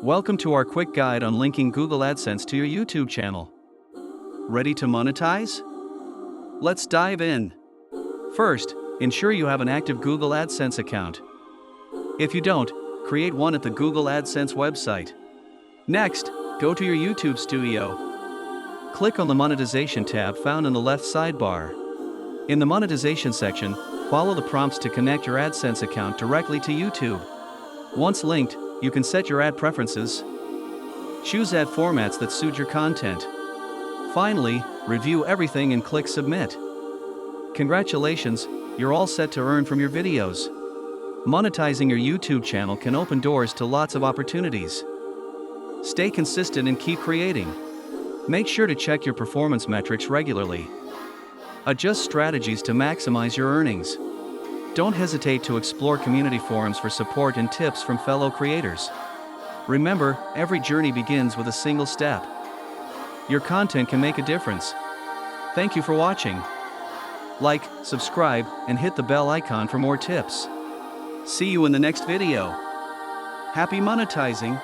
Welcome to our quick guide on linking Google AdSense to your YouTube channel. Ready to monetize? Let's dive in. First, ensure you have an active Google AdSense account. If you don't, create one at the Google AdSense website. Next, go to your YouTube studio. Click on the Monetization tab found in the left sidebar. In the Monetization section, follow the prompts to connect your AdSense account directly to YouTube. Once linked, you can set your ad preferences. Choose ad formats that suit your content. Finally, review everything and click Submit. Congratulations, you're all set to earn from your videos. Monetizing your YouTube channel can open doors to lots of opportunities. Stay consistent and keep creating. Make sure to check your performance metrics regularly. Adjust strategies to maximize your earnings. Don't hesitate to explore community forums for support and tips from fellow creators. Remember, every journey begins with a single step. Your content can make a difference. Thank you for watching. Like, subscribe, and hit the bell icon for more tips. See you in the next video. Happy monetizing!